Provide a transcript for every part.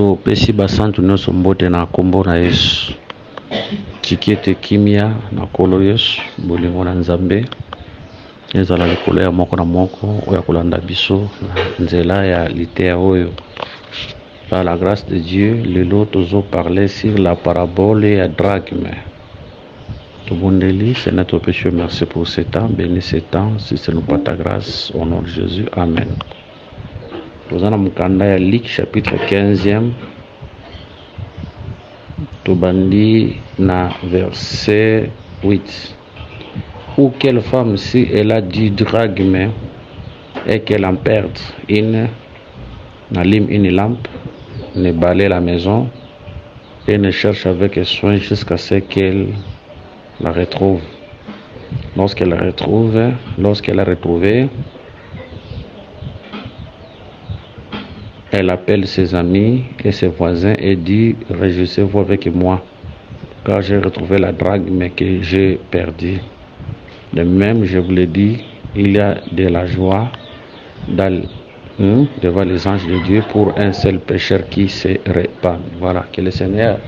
topesi basantu nyonso mbote na kombo na Yesu. Tikete kimia na kolo Yesu, bolingo na Nzambe ezala likolo ya moko na moko oya kolanda biso na nzela ya litea oyo. Par la grâce de Dieu, lelo tozo parler sur la parabole ya drachme. Tobondeli, Seigneur, te péché, merci pour ce temps, bénis ce temps, si c'est nous pas ta grâce, au nom de Jésus, Amen. Tozana mukanda ya Luc chapitre 15e, tobandi na verset 8. Ou quelle femme, si elle a du drachme et qu'elle en perde une, n'allume une lampe, ne balaye la maison et ne cherche avec soin jusqu'à ce qu'elle la retrouve. Lorsqu'elle l'a retrouvée, elle appelle ses amis et ses voisins et dit: réjouissez-vous avec moi, car j'ai retrouvé la drachme que j'ai perdue. De même, je vous le dis, il y a de la joie devant les anges de Dieu pour un seul pécheur qui se répand. Voilà, que le Seigneur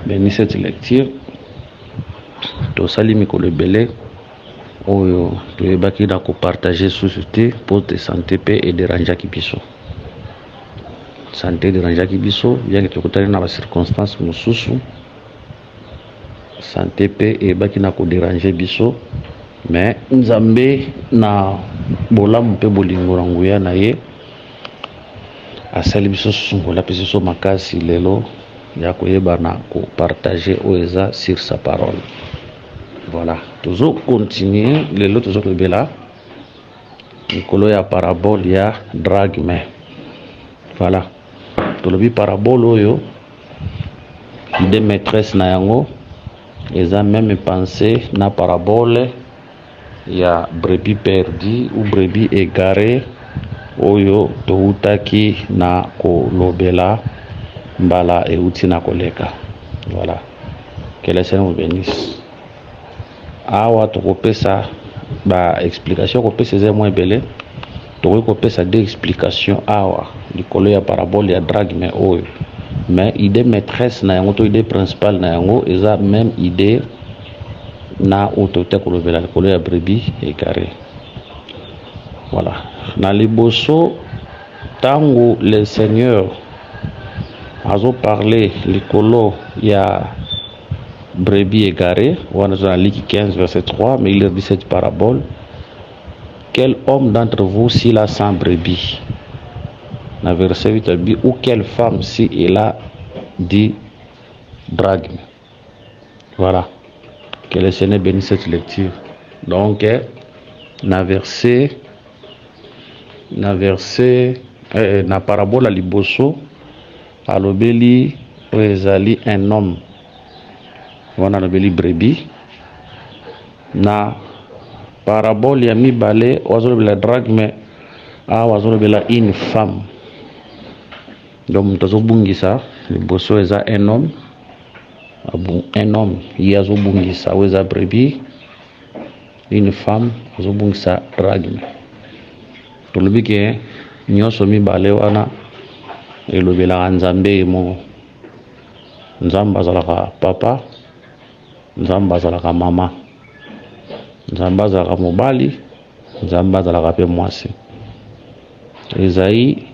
bénisse cette lecture. Tosali mikolo belé oyo toyebaki na kopartager société pour te santé pe et dérangeaki biso. Santé dérangeaki biso, bien que tokotali na ba circonstances mosusu. Santé pe e baki na ko déranger biso, mais Nzambe na bolamu pe bolingo nguya na ye asali biso sungola pe biso makasi lelo ya koyeba na ko partager oeza sur sa parole. Voilà, toujours continuer lelo toujours lebela nikolo ya parabole ya drachme. Voilà, tolobi parabole oyo de maîtresse na yango eza même pensé na parabole ya brebis perdue ou brebis égarée oyo toutaki na kolobela mbala euti na koleka. Voilà, que le Seigneur vous bénisse. Awa tokopesa ba explication kopesa eza moins belé, tokopesa deux explications awa likolo ya parabole ya drachme oyo, mais idée maîtresse na yango to idée principale na yango eza même idée na autorité kolobela likolo ya brebis égarée. Voilà, na liboso tango le Seigneur azo parler likolo ya brebis égarée, on a dans Luc 15 verset 3, mais il leur dit cette parabole: quel homme d'entre vous s'il a 100 brebis, dans verset 8 il dit, ou quelle femme si elle a 10 drachmes. Voilà, que le Seigneur bénisse cette lecture. Donc na verset na parabole à liboso alobeli ezali un homme wana alobeli brebis. Na parabole ya mibale wazolobela drachme awa wazolobela une femme. Donc tozobungisa liboso eza un homme ye azobungisa weza brebis, une femme azobungisa drachme. Tolobi ke nyonso mibale wana elobelaka Nzambe mo. Nzambe azalaka papa, Nzambe azalaka mama, Nzambe azalaka mobali, Nzambe azalaka pe mwasi. Esaïe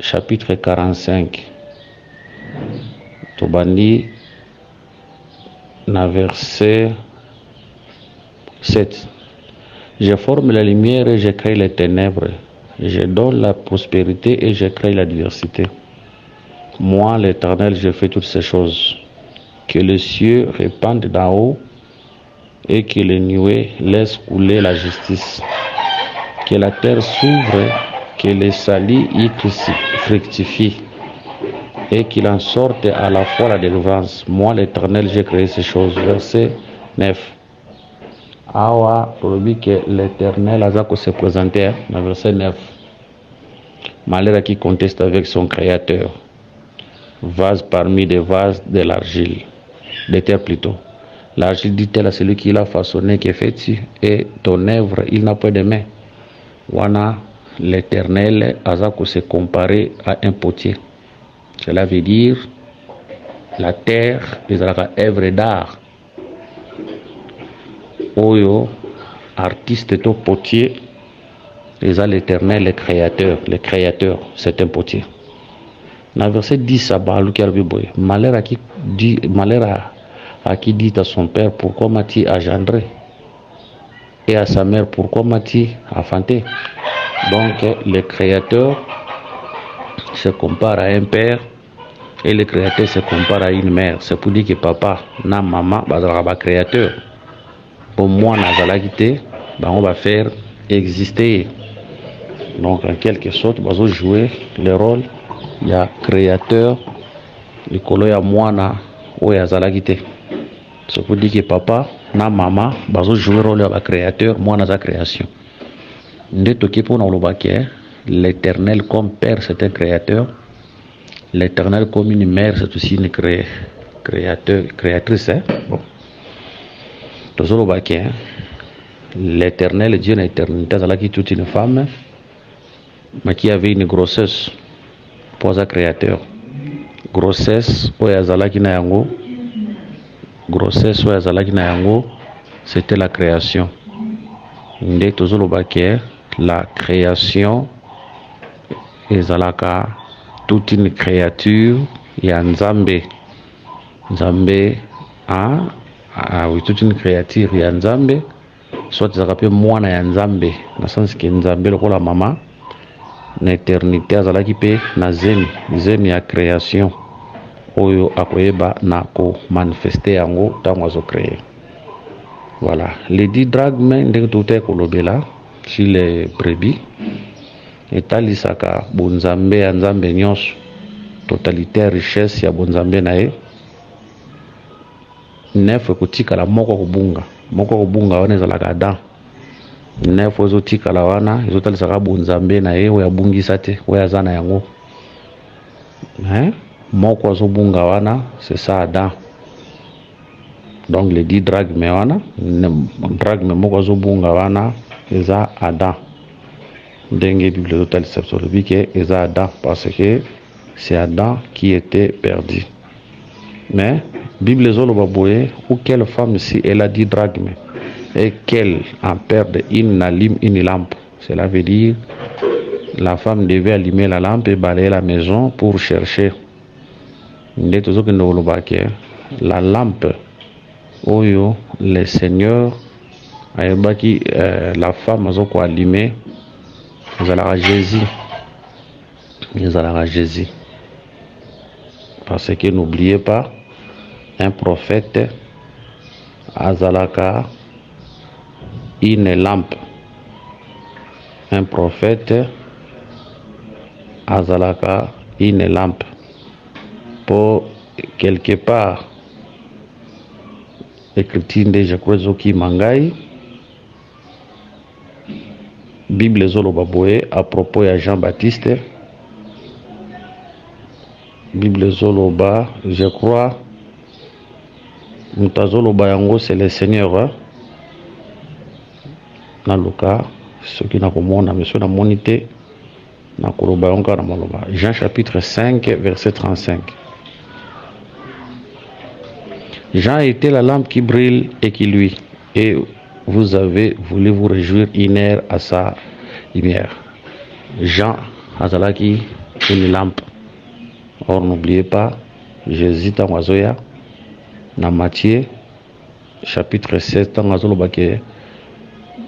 chapitre 45 tobandi na verset 7. Je forme la lumière et je crée les ténèbres, je donne la prospérité et je crée la diversité. Moi, l'Éternel, je fais toutes ces choses. Que les cieux répandent d'en haut et que les nuées laissent couler la justice. Que la terre s'ouvre, que les salis y fructifient et qu'il en sorte à la fois la délivrance. Moi, l'Éternel, j'ai créé ces choses. Verset 9. Awa, tolobi que l'Éternel a se présenter dans verset 9. Malheur qui conteste avec son Créateur. Vase parmi des vases de l'argile, de terre plutôt. L'argile dit-elle à celui qui l'a façonné, qui est fait, et ton œuvre, il n'a pas de main. Wana, l'Éternel a se comparer à un potier. Cela veut dire la terre ezalaka œuvre d'art oyo artiste to potier eza l'Éternel le créateur c'est un potier. Dans verset 10 malheur à qui dit à son père pourquoi m'as-tu engendré, et à sa mère pourquoi m'as-tu enfanté. Donc le créateur se compare à un père et le créateur se compare à une mère. C'est pour dire que papa na maman bazalaka créateur. Pour moi nazalaki te on va faire exister. Donc en quelque sorte bazo jouer le rôle ya créateur likolo ya mwana oyo azalaki te. C'est pour dire que papa na maman bazo jouer rôle ya créateur, mwana za création. Nde toki mpona koloba ke l'Éternel comme père c'est un créateur, l'Éternel comme une mère c'est aussi une créatrice. Bon. Tozoloba ke l'Éternel Dieu en éternité azalaki toute une femme mais qui avait une grossesse pour sa créateur. Grossesse oyo azalaki na yango, c'était la création. Nde tozoloba ke la création ezalaka toute une créature ya Nzambe. Nzambe oui, toute une créature ya Nzambe, soit ezalaka pe mwana ya Nzambe, na sens ke Nzambe lokola mama na éternité azalaki pe na zemi ya création oyo akoyeba na ko manifester yango ntango azo créer. Voilà, les 10 drachmes ndenge toutaki kolobela sur les brebis etalisaka bonzambe ya Nzambe nyonso, totalité ya richesse ya bonzambe na ye. 9 ekotikala moko kobunga wana ezalaka Adam. 9 ezotikala wana ezotalisaka bonzambe na ye oyo abungisa te, oyo aza na yango. Moko azobunga wana c'est ça Adam. Donc les 10 drachmes wana drachme moko azobunga wana eza Adam. Ndenge Bible ezotalisa biso lobi ke eza Adam parce que c'est Adam qui était perdu. Mais Bible ezoloba boye ou quelle femme si elle a 10 drachmes et qu'elle en perde une allume une lampe. Cela veut dire la femme devait allumer la lampe et balayer la maison pour chercher. Nde tozokende koloba ke la lampe oyo le Seigneur ayebaki la femme azoko allumer ezalaka Jésus. Parce que n'oubliez pas, un prophète azalaka une lampe. Un prophète azalaka une lampe. Pour quelque part écriture de Jacques Mangai, Bible zoloba boye à propos de Jean-Baptiste. Bible zoloba, je crois, mutazoloba yango c'est le Seigneur. Na luka ce qui n'a komona monsieur na monité na koloba yango na maloba. Jean chapitre 5 verset 35. Jean était la lampe qui brille et qui luit, et vous avez voulu vous réjouir une heure à sa lumière. Jean azalaki une lampe. Or n'oubliez pas, Jésus tangazoya na Matthieu chapitre 16 tangazolo ke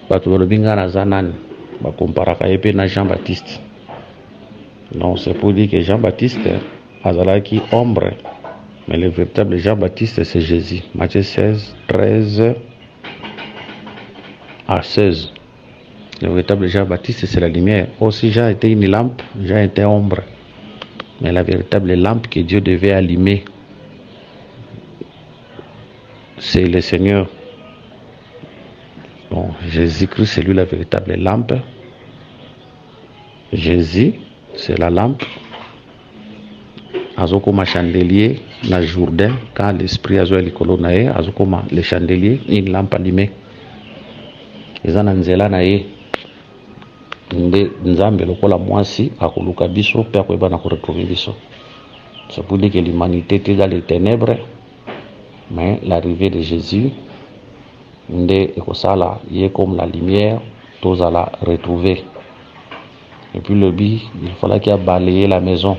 bato balobinga na zanan ba comparaka epe na Jean-Baptiste. Donc c'est pour dire que Jean-Baptiste azalaki ombre. Mais le véritable Jean-Baptiste, c'est Jésus. Matthieu 16, 13 à 16. Le véritable Jean-Baptiste, c'est la lumière. Aussi, Jean était une lampe, Jean était ombre. Mais la véritable lampe que Dieu devait allumer, c'est le Seigneur. Bon, Jésus-Christ, c'est lui la véritable lampe. Jésus, c'est la lampe. Azokoma chandelier na Jourdain, quand l'esprit azo likolo na ye azokoma le chandelier une lampe allumée. Ezana nzela na ye nde Nzambe lokola mwasi akoluka biso pe akoyeba na ko retrouver biso. C'est pour dire que l'humanité était dans les ténèbres, mais l'arrivée de Jésus, il est comme la lumière, tous à la retrouver. Et puis le but, il fallait qu'il a balayé la maison.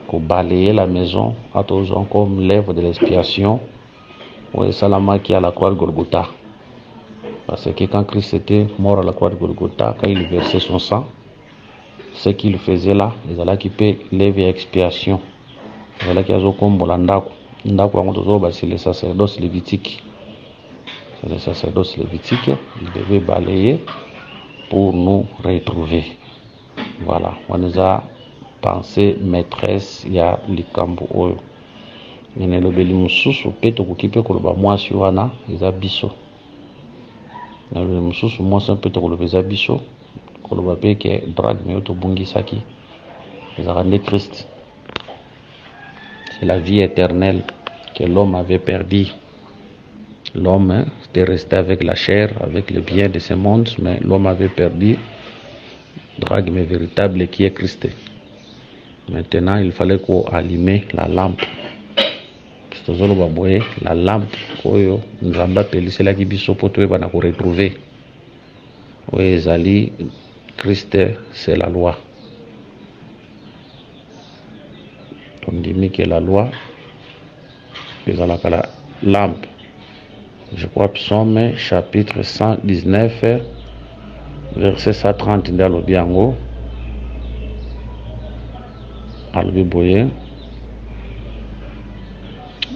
Pour balayer la maison, à tous gens comme l'œuvre de l'expiation, ou Salama qui est à la croix de Golgotha. Parce que quand Christ était mort à la croix de Golgotha, quand il versait son sang, ce qu'il faisait là, ils allaient qui peut lever expiation. Ils allaient qui ont comme Bolandako. C'est le sacerdoce lévitique. C'est le sacerdoce lévitique. Il devait balayer pour nous retrouver. Voilà. On nous a pensé maîtresse, il y a les camps. Nene lobeli mususu pe tokokipe koloba mwasi wana eza biso. Na lobeli mususu mwasi pe tokoloba eza biso. Koloba pe ke drague me tobungisaki. Ezaka nde Christ. C'est la vie éternelle que l'homme avait perdu. L'homme était resté avec la chair, avec le bien de ce monde, mais l'homme avait perdu drague mais véritable qui est Christ. Maintenant, il fallait qu'on allume la lampe. La lampe, Nzamba Peliselaki biso pour retrouver. Oui, Zali, Christ, c'est la loi. On dit que la loi, c'est la lampe. Je crois Psaume chapitre 119, verset 130 dans le Biango.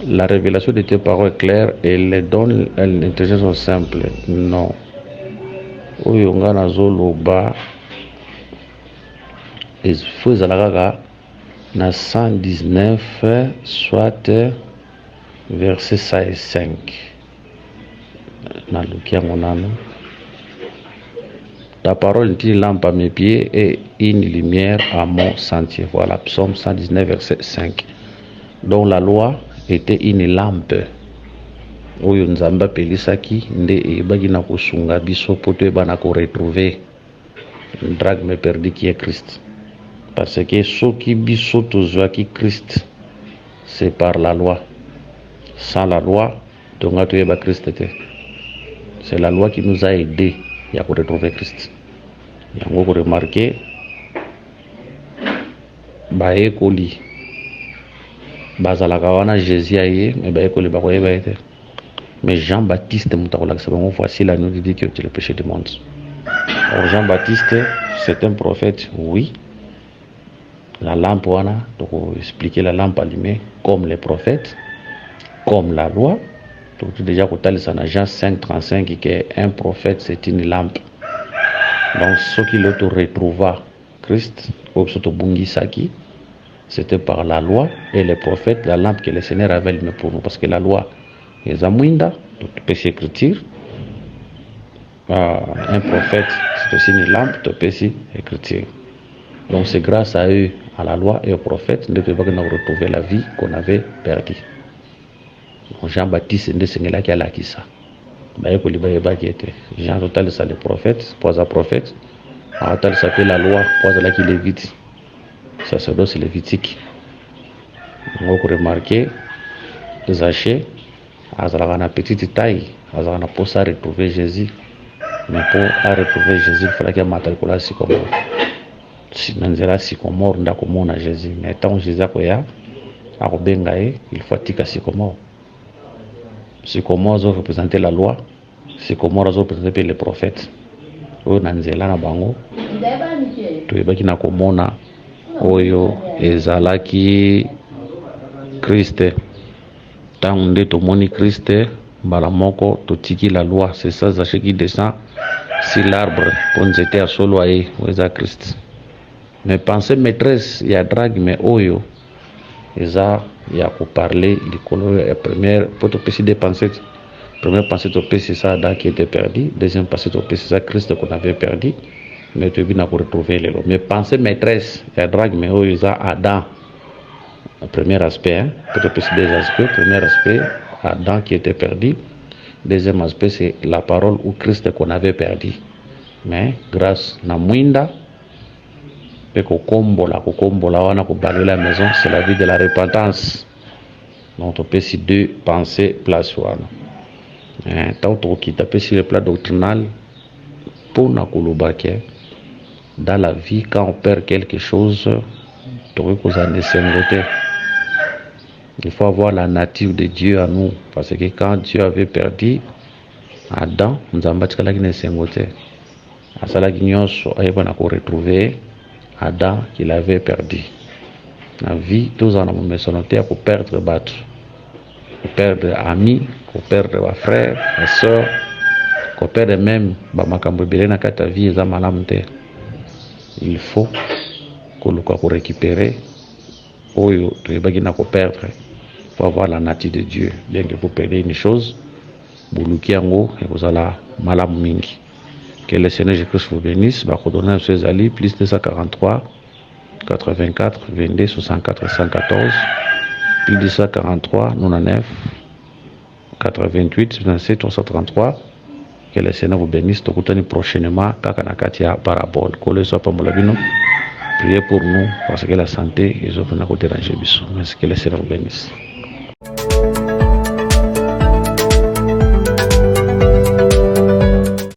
La révélation de tes paroles est claire et les donne l'intelligence simple. Non. Oyonga nazoloba il faut zalaka na 119 soit verset 5. Na lukia monano. Ta parole est une lampe à mes pieds et une lumière à mon sentier. Voilà, Psaume 119, verset 5. Donc la loi était une lampe. Oyo Nzamba Pelisaki, nde ebaki na kosunga biso poto ebana ko retrouver. Drague me perdu qui est Christ. Parce que ceux qui biso tozwaki Christ, c'est par la loi. Sans la loi, tonga toyeba Christ était. C'est la loi qui nous a aidés à retrouver Christ. Yango ko remarquer baekoli bazalaka wana Jésus aye mais baekoli bakoyeba ete. Mais Jean-Baptiste mutakola que voici l'agneau de Dieu qui ôte le péché du monde. Alors Jean-Baptiste, c'est un prophète, oui. La lampe wana, donc expliquer la lampe allumée comme les prophètes, comme la loi. Donc déjà quand on a Jean 5:35 que un prophète c'est une lampe. Donc ceux qui l'ont retrouvé Christ, ou surtout Bungisaki, c'était par la loi et les prophètes, la lampe que le Seigneur avait allumée pour nous. Parce que la loi est amouinda, donc tu peux s'écrire. Un prophète, c'est aussi une lampe, tu peux s'écrire. Donc c'est grâce à eux, à la loi et aux prophètes, que nous avons retrouvé la vie qu'on avait perdue. Jean-Baptiste, c'est là qui a l'acquis ça. Jean total ça les prophètes, pas un prophète. Total ça fait la loi, pas là qui lévite. Ça se doit c'est lévitique. On peut remarquer Zachée, à la petite taille, à la poste à retrouver Jésus. Mais pour retrouver Jésus, il fallait qu'il y ait un sycomore. Si nous avons sycomore, nous avons Jésus. Mais tant que Jésus a il faut attirer sycomore. Sycomore a représenté la loi. Sycomore a représenté les prophètes. Nanzela na bango. Toyebaki na komona oyo ezalaki Christ. Tant nde tomoni Christ mbala moko totiki la loi. C'est ça Zaché qui descend sur l'arbre pour nous jeter à solo aye oza Christ. Mais pensée maîtresse il y a drague mais oyo eza ya ko parler likolo ya première pour te pécher des pensées. Première pensée de c'est ça Adam qui était perdu. Deuxième pensée de c'est ça Christ qu'on avait perdu. Mais tu viens pour retrouver les lois. Mais pensée maîtresse, il y a drague, mais il y a Adam. Le premier aspect, hein, peut-être deux aspects. Premier aspect, Adam qui était perdu. Deuxième aspect, c'est la parole ou Christ qu'on avait perdu. Mais grâce à Mwinda, pe kokombola wana kobaler la maison, c'est la vie de la repentance. Donc on peut si deux pensées place wana tant qui taper sur le plan doctrinal pour na kolobake dans la vie quand on perd quelque chose il faut avoir la nature de Dieu à nous, parce que quand Dieu avait perdu Adam, nous avons retrouver Adam qu'il avait perdu. La vie, tous en avons mentionné pour perdre battre, pour perdre amis, pour perdre frères, sœurs, pour perdre même ta vie. Il faut qu'on récupérer. Il faut avoir la nature de Dieu. Bien que vous perdez une chose, vous allez mal mingi. Que le Seigneur Jésus vous bénisse. Bakodona M. Ali, plus 243 84 22 64 114, plus 243 99 88 27 333. Que le Seigneur vous bénisse. Tokutani prochainement Kakanakatia parabole. Kole soit pas molabino. Priez pour nous parce que la santé est au déranger. Merci, que le Seigneur vous bénisse.